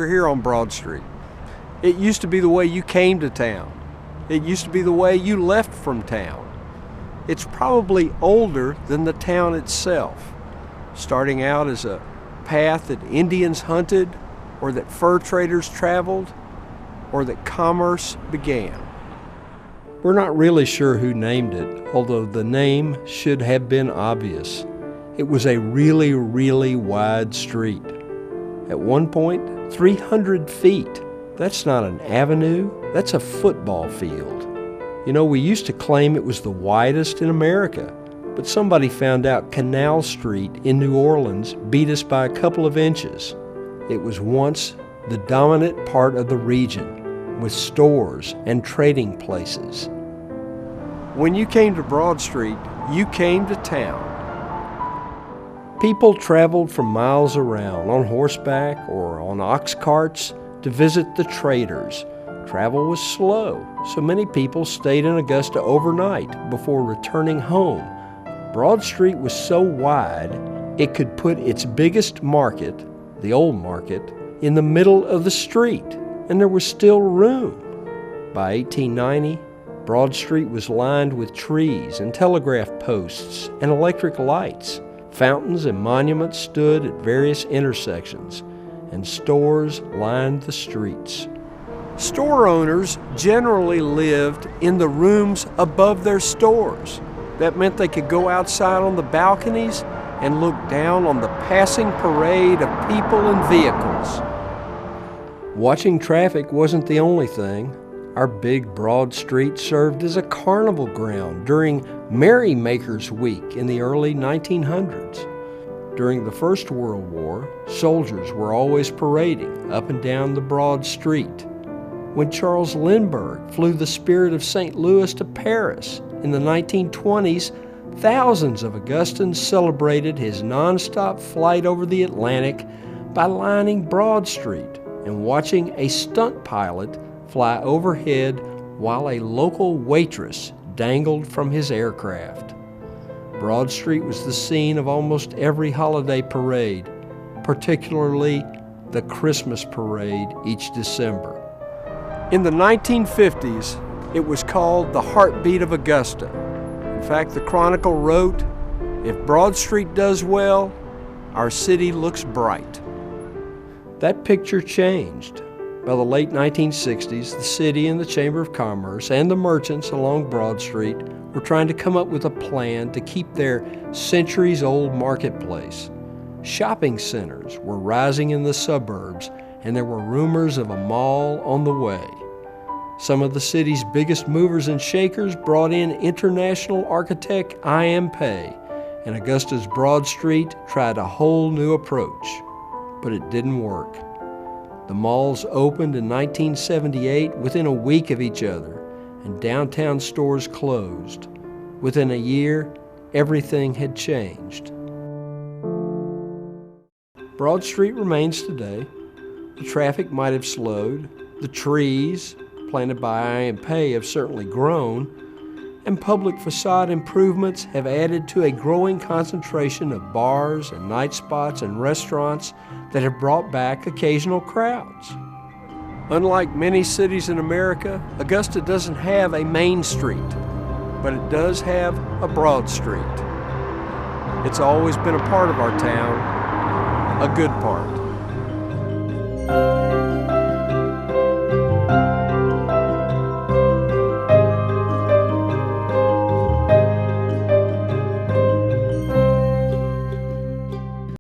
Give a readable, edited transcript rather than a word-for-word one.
longer here on Broad Street. It used to be the way you came to town. It used to be the way you left from town. It's probably older than the town itself, starting out as a path that Indians hunted, or that fur traders traveled, or that commerce began. We're not really sure who named it, although the name should have been obvious. It was a really, really wide street. At one point, 300 feet. That's not an avenue, that's a football field. You know, we used to claim it was the widest in America, but somebody found out Canal Street in New Orleans beat us by a couple of inches. It was once the dominant part of the region, with stores and trading places. When you came to Broad Street, you came to town. People traveled from miles around on horseback or on ox carts to visit the traders. Travel was slow, so many people stayed in Augusta overnight before returning home. Broad Street was so wide, it could put its biggest market, the old market, in the middle of the street, and there was still room. By 1890, Broad Street was lined with trees and telegraph posts and electric lights. Fountains and monuments stood at various intersections, and stores lined the streets. Store owners generally lived in the rooms above their stores. That meant they could go outside on the balconies and look down on the passing parade of people and vehicles. Watching traffic wasn't the only thing. Our big Broad Street served as a carnival ground during Merrymakers Week in the early 1900s. During the First World War, soldiers were always parading up and down the Broad Street. When Charles Lindbergh flew the Spirit of St. Louis to Paris in the 1920s, thousands of Augustans celebrated his nonstop flight over the Atlantic by lining Broad Street and watching a stunt pilot fly overhead while a local waitress dangled from his aircraft. Broad Street was the scene of almost every holiday parade, particularly the Christmas parade each December. In the 1950s, it was called the heartbeat of Augusta. In fact, the Chronicle wrote, "If Broad Street does well, our city looks bright." That picture changed. By the late 1960s, the city and the Chamber of Commerce and the merchants along Broad Street were trying to come up with a plan to keep their centuries-old marketplace. Shopping centers were rising in the suburbs, and there were rumors of a mall on the way. Some of the city's biggest movers and shakers brought in international architect I.M. Pei, and Augusta's Broad Street tried a whole new approach. But it didn't work. The malls opened in 1978 within a week of each other, and downtown stores closed. Within a year, everything had changed. Broad Street remains today. The traffic might have slowed. The trees, planted by I.M. Pei, have certainly grown, and public facade improvements have added to a growing concentration of bars and night spots and restaurants that have brought back occasional crowds. Unlike many cities in America, Augusta doesn't have a main street, but it does have a Broad Street. It's always been a part of our town, a good part.